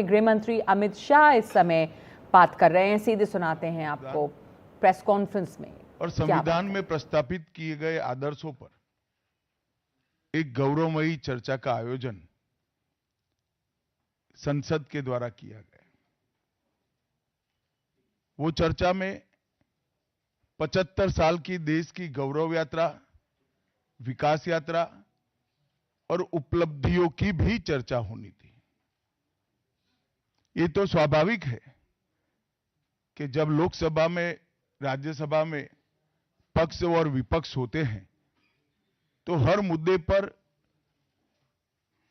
गृह मंत्री अमित शाह इस समय बात कर रहे हैं, सीधे सुनाते हैं आपको प्रेस कॉन्फ्रेंस में। और संविधान में प्रस्तावित किए गए आदर्शों पर एक गौरवमयी चर्चा का आयोजन संसद के द्वारा किया गया। वो चर्चा में 75 साल की देश की गौरव यात्रा, विकास यात्रा और उपलब्धियों की भी चर्चा होनी थी। ये तो स्वाभाविक है कि जब लोकसभा में, राज्यसभा में पक्ष और विपक्ष होते हैं तो हर मुद्दे पर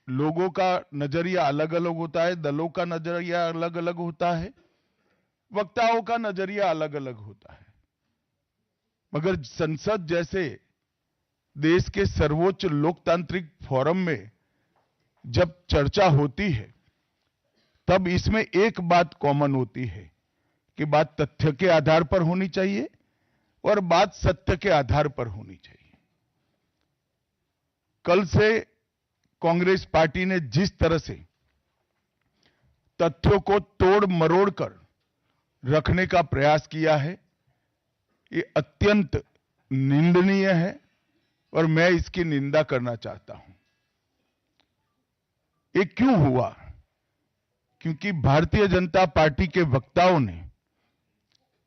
लोगों का नजरिया अलग अलग होता है, दलों का नजरिया अलग अलग होता है, वक्ताओं का नजरिया अलग अलग होता है। मगर संसद जैसे देश के सर्वोच्च लोकतांत्रिक फोरम में जब चर्चा होती है तब इसमें एक बात कॉमन होती है कि बात तथ्य के आधार पर होनी चाहिए और बात सत्य के आधार पर होनी चाहिए। कल से कांग्रेस पार्टी ने जिस तरह से तथ्यों को तोड़ मरोड़ कर रखने का प्रयास किया है, ये अत्यंत निंदनीय है और मैं इसकी निंदा करना चाहता हूं। ये क्यों हुआ? क्योंकि भारतीय जनता पार्टी के वक्ताओं ने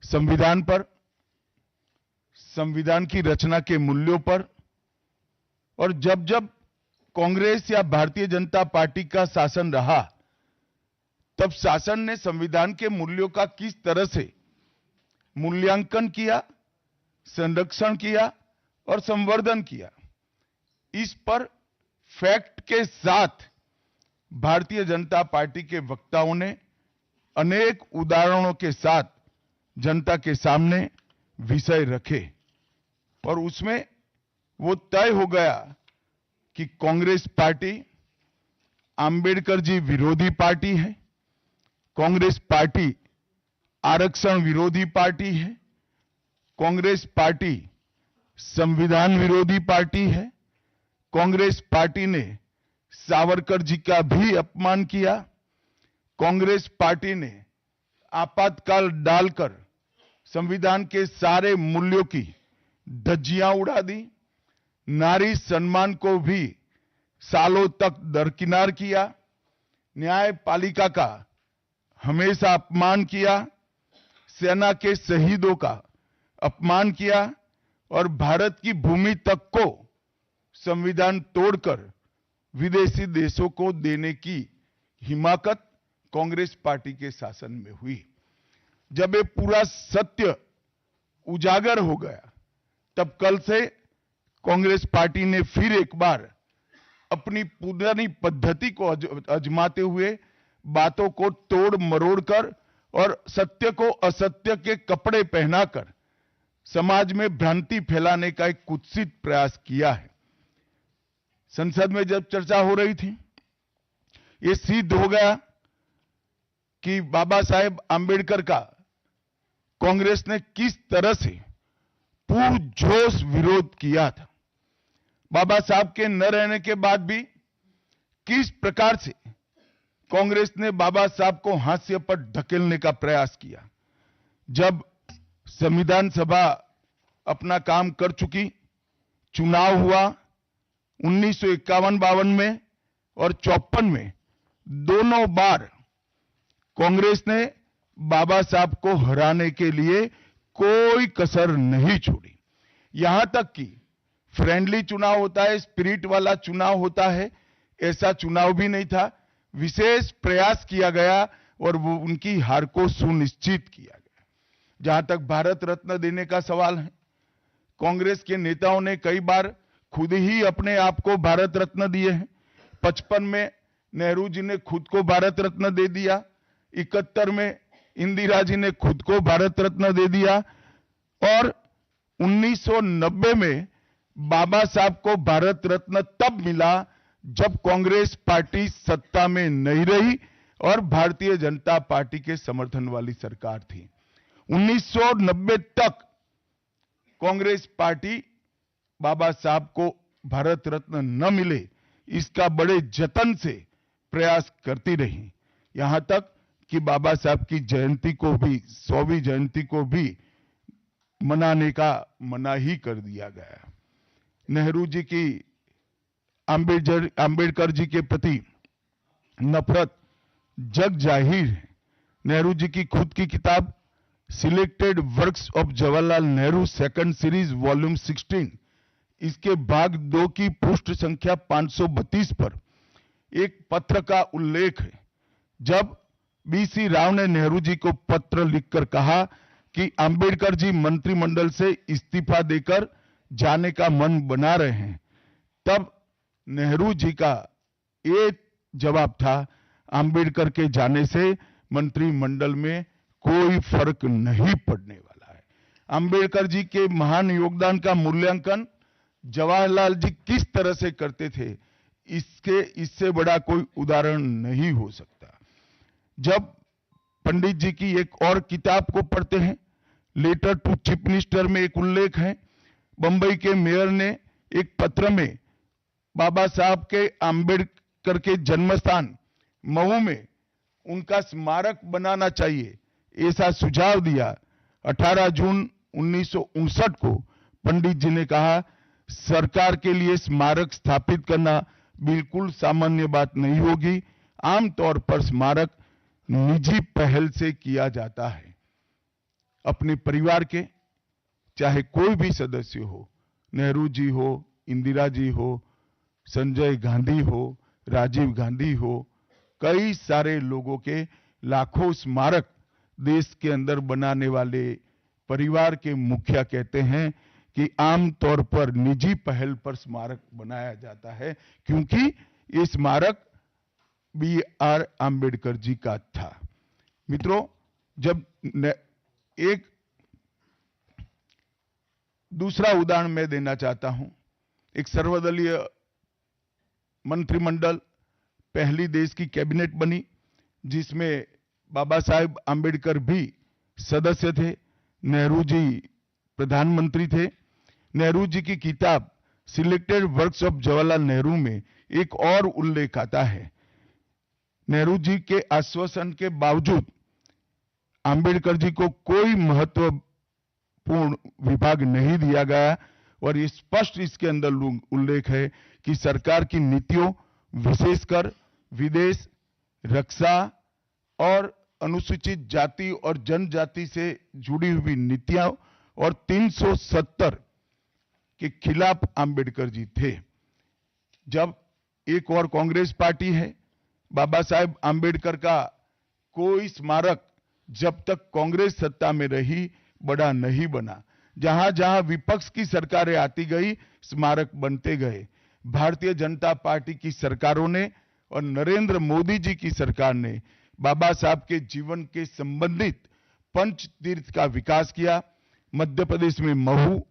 संविधान पर, संविधान की रचना के मूल्यों पर, और जब जब कांग्रेस या भारतीय जनता पार्टी का शासन रहा तब शासन ने संविधान के मूल्यों का किस तरह से मूल्यांकन किया, संरक्षण किया और संवर्धन किया, इस पर फैक्ट के साथ भारतीय जनता पार्टी के वक्ताओं ने अनेक उदाहरणों के साथ जनता के सामने विषय रखे और उसमें वो तय हो गया कि कांग्रेस पार्टी आंबेडकर जी विरोधी पार्टी है, कांग्रेस पार्टी आरक्षण विरोधी पार्टी है, कांग्रेस पार्टी संविधान विरोधी पार्टी है, कांग्रेस पार्टी ने सावरकर जी का भी अपमान किया, कांग्रेस पार्टी ने आपातकाल डालकर संविधान के सारे मूल्यों की धज्जियां उड़ा दी, नारी सम्मान को भी सालों तक दरकिनार किया, न्यायपालिका का हमेशा अपमान किया, सेना के शहीदों का अपमान किया और भारत की भूमि तक को संविधान तोड़कर विदेशी देशों को देने की हिमाकत कांग्रेस पार्टी के शासन में हुई। जब ये पूरा सत्य उजागर हो गया तब कल से कांग्रेस पार्टी ने फिर एक बार अपनी पुरानी पद्धति को आजमाते हुए बातों को तोड़ मरोड़ कर और सत्य को असत्य के कपड़े पहनाकर समाज में भ्रांति फैलाने का एक कुत्सित प्रयास किया है। संसद में जब चर्चा हो रही थी, ये सिद्ध हो गया कि बाबा साहेब आंबेडकर का कांग्रेस ने किस तरह से पुरजोश विरोध किया था। बाबा साहब के न रहने के बाद भी किस प्रकार से कांग्रेस ने बाबा साहब को हास्य पर ढकेलने का प्रयास किया। जब संविधान सभा अपना काम कर चुकी, चुनाव हुआ 1951-52 में और 54 में, दोनों बार कांग्रेस ने बाबा साहब को हराने के लिए कोई कसर नहीं छोड़ी। यहां तक कि फ्रेंडली चुनाव होता है, स्पिरिट वाला चुनाव होता है, ऐसा चुनाव भी नहीं था। विशेष प्रयास किया गया और वो उनकी हार को सुनिश्चित किया गया। जहां तक भारत रत्न देने का सवाल है, कांग्रेस के नेताओं ने कई बार खुद ही अपने आप को भारत रत्न दिए हैं। 55 में नेहरू जी ने खुद को भारत रत्न दे दिया, 71 में इंदिरा जी ने खुद को भारत रत्न दे दिया और 1990 में बाबा साहब को भारत रत्न तब मिला जब कांग्रेस पार्टी सत्ता में नहीं रही और भारतीय जनता पार्टी के समर्थन वाली सरकार थी। 1990 तक कांग्रेस पार्टी बाबा साहब को भारत रत्न न मिले इसका बड़े जतन से प्रयास करती रही। यहां तक कि बाबा साहब की जयंती को भी 100वीं जयंती को भी मनाने का मना ही कर दिया गया। नेहरू जी की आंबेडकर जी के प्रति नफरत जग जाहिर है। नेहरू जी की खुद की किताब selected works of Jawaharlal Nehru second series volume 16 इसके भाग 2 की पृष्ठ संख्या 532 पर एक पत्र का उल्लेख है, जब बीसी राव ने नेहरू जी को पत्र लिखकर कहा कि अंबेडकर जी मंत्रिमंडल से इस्तीफा देकर जाने का मन बना रहे हैं, तब नेहरू जी का ये जवाब था, अंबेडकर के जाने से मंत्रिमंडल में कोई फर्क नहीं पड़ने वाला है। अंबेडकर जी के महान योगदान का मूल्यांकन जवाहरलाल जी किस तरह से करते थे, इससे बड़ा कोई उदाहरण नहीं हो सकता। जब पंडित जी की एक और किताब को पढ़ते हैं, लेटर टू चीफ मिनिस्टर में एक उल्लेख है, बंबई के मेयर ने एक पत्र में बाबा साहब के अंबेडकर के जन्मस्थान मऊ में उनका स्मारक बनाना चाहिए, ऐसा सुझाव दिया। 18 जून 1959 को पंडित जी ने कहा, सरकार के लिए स्मारक स्थापित करना बिल्कुल सामान्य बात नहीं होगी। आमतौर पर स्मारक निजी पहल से किया जाता है। अपने परिवार के चाहे कोई भी सदस्य हो, नेहरू जी हो, इंदिरा जी हो, संजय गांधी हो, राजीव गांधी हो, कई सारे लोगों के लाखों स्मारक देश के अंदर बनाने वाले परिवार के मुखिया कहते हैं कि आमतौर पर निजी पहल पर स्मारक बनाया जाता है, क्योंकि ये स्मारक B.R. आंबेडकर जी का था। मित्रों, जब एक दूसरा उदाहरण मैं देना चाहता हूं, एक सर्वदलीय मंत्रिमंडल पहली देश की कैबिनेट बनी, जिसमें बाबा साहेब आंबेडकर भी सदस्य थे, नेहरू जी प्रधानमंत्री थे। नेहरू जी की किताब selected works of Jawaharlal Nehru में एक और उल्लेख आता है, नेहरू जी के आश्वासन के बावजूद आंबेडकर जी को कोई महत्वपूर्ण विभाग नहीं दिया गया, और ये स्पष्ट इसके अंदर उल्लेख है कि सरकार की नीतियों, विशेषकर विदेश, रक्षा और अनुसूचित जाति और जनजाति से जुड़ी हुई नीतियां और 370 के खिलाफ आंबेडकर जी थे। जब एक और कांग्रेस पार्टी है, बाबा साहेब आंबेडकर का कोई स्मारक जब तक कांग्रेस सत्ता में रही बड़ा नहीं बना। जहां जहां विपक्ष की सरकारें आती गई, स्मारक बनते गए। भारतीय जनता पार्टी की सरकारों ने और नरेंद्र मोदी जी की सरकार ने बाबा साहब के जीवन के संबंधित पंच तीर्थ का विकास किया। मध्य प्रदेश में महू,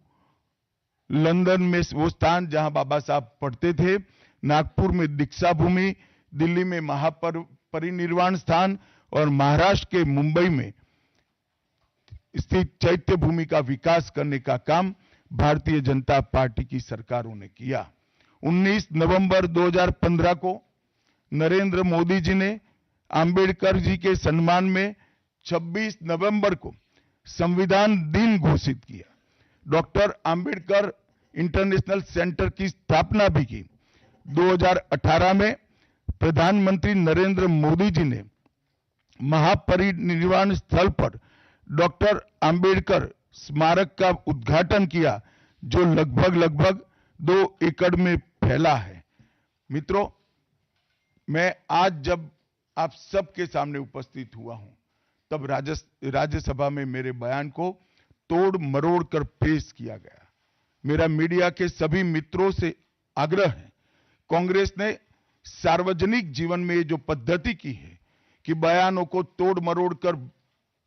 लंदन में वो स्थान जहां बाबा साहब पढ़ते थे, नागपुर में दीक्षा भूमि, दिल्ली में महापरिनिर्वाण स्थान और महाराष्ट्र के मुंबई में स्थित चैत्य भूमि का विकास करने का काम भारतीय जनता पार्टी की सरकारों ने किया। 19 नवंबर 2015 को नरेंद्र मोदी जी ने अंबेडकर जी के सम्मान में 26 नवंबर को संविधान दिन घोषित किया। डॉक्टर अंबेडकर इंटरनेशनल सेंटर की स्थापना भी की। 2018 में प्रधानमंत्री नरेंद्र मोदी जी ने महापरिनिर्वाण स्थल पर डॉक्टर अंबेडकर स्मारक का उद्घाटन किया, जो लगभग 2 एकड़ में फैला है। मित्रों, मैं आज जब आप सबके सामने उपस्थित हुआ हूं, तब राज्यसभा में मेरे बयान को तोड़ मरोड़ कर पेश किया गया। मेरा मीडिया के सभी मित्रों से आग्रह है, कांग्रेस ने सार्वजनिक जीवन में जो पद्धति की है कि बयानों को तोड़ मरोड़ कर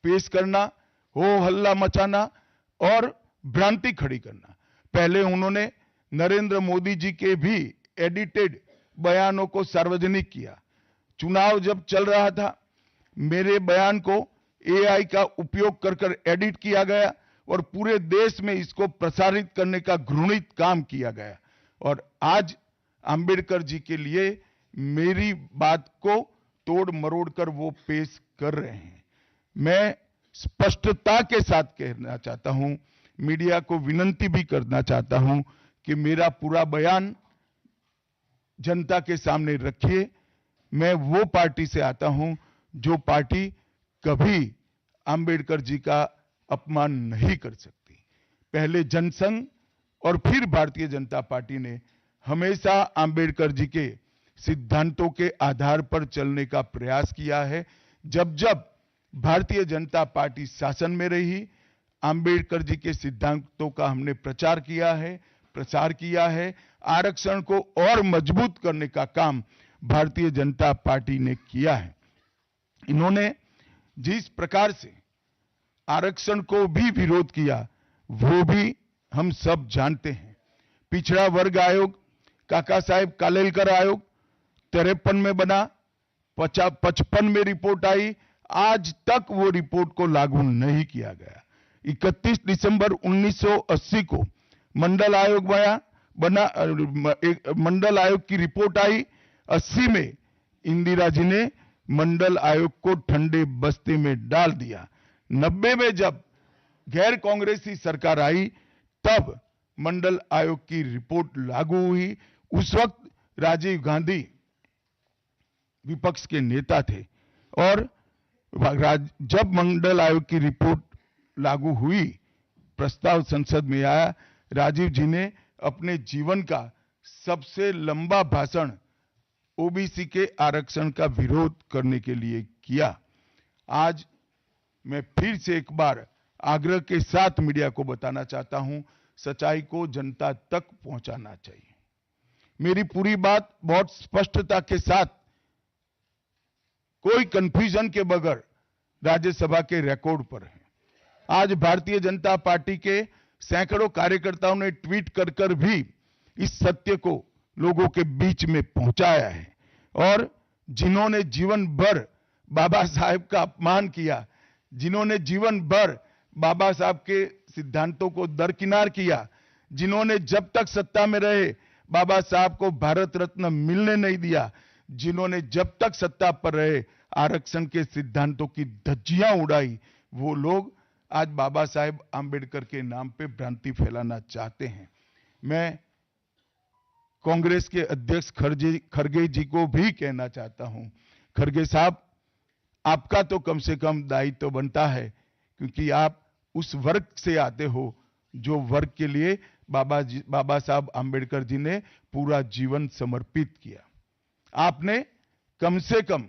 पेश करना, हो हल्ला मचाना और भ्रांति खड़ी करना। पहले उन्होंने नरेंद्र मोदी जी के भी एडिटेड बयानों को सार्वजनिक किया। चुनाव जब चल रहा था, मेरे बयान को AI का उपयोग कर एडिट किया गया और पूरे देश में इसको प्रसारित करने का घृणित काम किया गया। और आज अंबेडकर जी के लिए मेरी बात को तोड़ मरोड़ कर वो पेश कर रहे हैं। मैं स्पष्टता के साथ कहना चाहता हूं, मीडिया को विनती भी करना चाहता हूं कि मेरा पूरा बयान जनता के सामने रखिए। मैं वो पार्टी से आता हूं जो पार्टी कभी अंबेडकर जी का अपमान नहीं कर सकती। पहले जनसंघ और फिर भारतीय जनता पार्टी ने हमेशा अंबेडकर जी के सिद्धांतों के आधार पर चलने का प्रयास किया है। जब जब भारतीय जनता पार्टी शासन में रही, अंबेडकर जी के सिद्धांतों का हमने प्रचार किया है। आरक्षण को और मजबूत करने का काम भारतीय जनता पार्टी ने किया है। इन्होंने जिस प्रकार से आरक्षण को भी विरोध किया वो भी हम सब जानते हैं। पिछड़ा वर्ग आयोग, काका साहेब कालेलकर आयोग 53 में बना, 55 में रिपोर्ट आई, आज तक वो रिपोर्ट को लागू नहीं किया गया। 31 दिसंबर 1980 को मंडल आयोग बना, मंडल आयोग की रिपोर्ट आई। 80 में इंदिरा जी ने मंडल आयोग को ठंडे बस्ते में डाल दिया। 90 में जब गैर कांग्रेसी सरकार आई तब मंडल आयोग की रिपोर्ट लागू हुई। उस वक्त राजीव गांधी विपक्ष के नेता थे और जब मंडल आयोग की रिपोर्ट लागू हुई, प्रस्ताव संसद में आया, राजीव जी ने अपने जीवन का सबसे लंबा भाषण ओबीसी के आरक्षण का विरोध करने के लिए किया। आज मैं फिर से एक बार आग्रह के साथ मीडिया को बताना चाहता हूं, सच्चाई को जनता तक पहुंचाना चाहिए। मेरी पूरी बात बहुत स्पष्टता के साथ, कोई कंफ्यूजन के बगैर राज्यसभा के रिकॉर्ड पर है। आज भारतीय जनता पार्टी के सैकड़ों कार्यकर्ताओं ने ट्वीट कर भी इस सत्य को लोगों के बीच में पहुंचाया है। और जिन्होंने जीवन भर बाबा साहेब का अपमान किया, जिन्होंने जीवन भर बाबा साहब के सिद्धांतों को दरकिनार किया, जिन्होंने जब तक सत्ता में रहे बाबा साहब को भारत रत्न मिलने नहीं दिया, जिन्होंने जब तक सत्ता पर रहे आरक्षण के सिद्धांतों की धज्जियां उड़ाई, वो लोग आज बाबा साहेब आंबेडकर के नाम पे भ्रांति फैलाना चाहते हैं। मैं कांग्रेस के अध्यक्ष खरगे जी को भी कहना चाहता हूं, खरगे साहब, आपका तो कम से कम दायित्व बनता है, क्योंकि आप उस वर्ग से आते हो जो वर्ग के लिए बाबा साहब आंबेडकर जी ने पूरा जीवन समर्पित किया। आपने कम से कम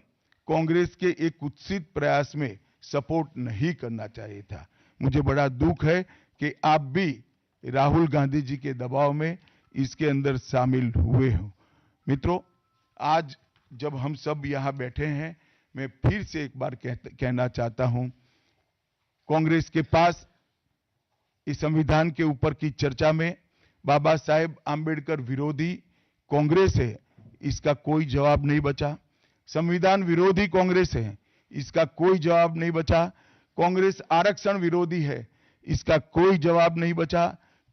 कांग्रेस के एक कुत्सित प्रयास में सपोर्ट नहीं करना चाहिए था। मुझे बड़ा दुख है कि आप भी राहुल गांधी जी के दबाव में इसके अंदर शामिल हुए हो। मित्रों, आज जब हम सब यहां बैठे हैं, मैं फिर से एक बार कहना चाहता हूं, कांग्रेस के पास इस संविधान के ऊपर की चर्चा में बाबा साहेब आंबेडकर विरोधी कांग्रेस है, इसका कोई जवाब नहीं बचा। संविधान विरोधी कांग्रेस है, इसका कोई जवाब नहीं बचा। कांग्रेस आरक्षण विरोधी है, इसका कोई जवाब नहीं बचा।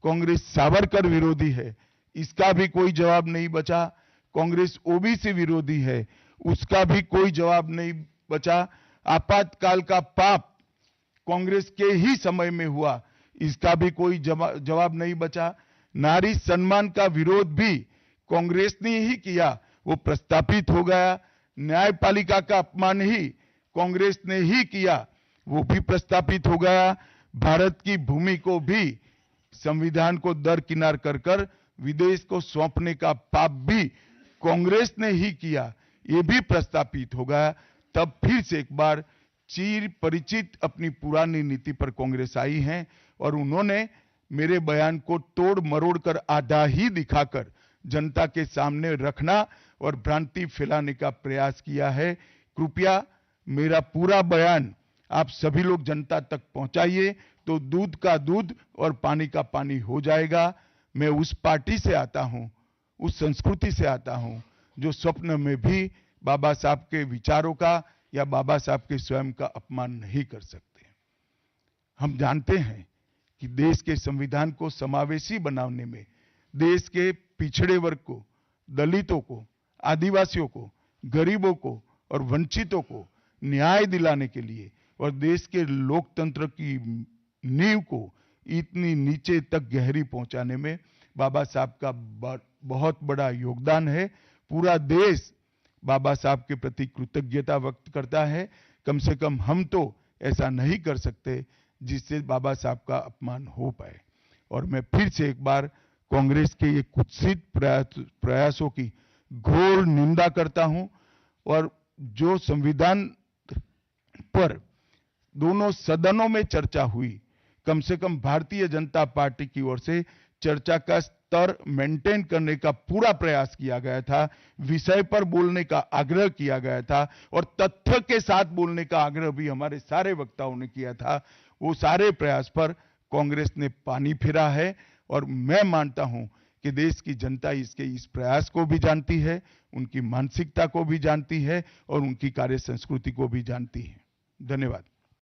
कांग्रेस सावरकर विरोधी है, इसका भी कोई जवाब नहीं बचा। कांग्रेस ओबीसी विरोधी है, उसका भी कोई जवाब नहीं बचा। आपातकाल का पाप कांग्रेस के ही समय में हुआ, इसका भी कोई जवाब नहीं बचा। नारी सम्मान का विरोध भी कांग्रेस ने ही किया, वो प्रस्तापित हो गया। न्यायपालिका का अपमान ही कांग्रेस ने ही किया, वो भी प्रस्तापित हो गया। भारत की भूमि को भी संविधान को दरकिनार कर विदेश को सौंपने का पाप भी कांग्रेस ने ही किया, ये भी प्रस्तापित हो गया। तब फिर से एक बार चिर परिचित अपनी पुरानी नीति पर कांग्रेस आई है और उन्होंने मेरे बयान को तोड़ मरोड़ कर आधा ही दिखाकर जनता के सामने रखना और भ्रांति फैलाने का प्रयास किया है। कृपया मेरा पूरा बयान आप सभी लोग जनता तक पहुंचाइए, तो दूध का दूध और पानी का पानी हो जाएगा। मैं उस पार्टी से आता हूं, उस संस्कृति से आता हूं, जो स्वप्न में भी बाबा साहब के विचारों का या बाबा साहब के स्वयं का अपमान नहीं कर सकते। हम जानते हैं कि देश के संविधान को समावेशी बनाने में देश के पिछड़े वर्ग को, दलितों को, आदिवासियों को, गरीबों को और वंचितों को न्याय दिलाने के लिए और देश के लोकतंत्र की नींव को इतनी नीचे तक गहरी पहुंचाने में बाबा साहब का बहुत बड़ा योगदान है। पूरा देश बाबा साहब के प्रति कृतज्ञता व्यक्त करता है। कम से कम हम तो ऐसा नहीं कर सकते जिससे बाबा साहब का अपमान हो पाए। और मैं फिर से एक बार कांग्रेस के ये कुत्सित प्रयासों की घोर निंदा करता हूं और जो संविधान पर दोनों सदनों में चर्चा हुई, कम से कम भारतीय जनता पार्टी की ओर से चर्चा का स्तर मेंटेन करने का पूरा प्रयास किया गया था, विषय पर बोलने का आग्रह किया गया था और तथ्य के साथ बोलने का आग्रह भी हमारे सारे वक्ताओं ने किया था। वो सारे प्रयास पर कांग्रेस ने पानी फिरा है और मैं मानता हूं कि देश की जनता इसके इस प्रयास को भी जानती है, उनकी मानसिकता को भी जानती है और उनकी कार्य संस्कृति को भी जानती है। धन्यवाद।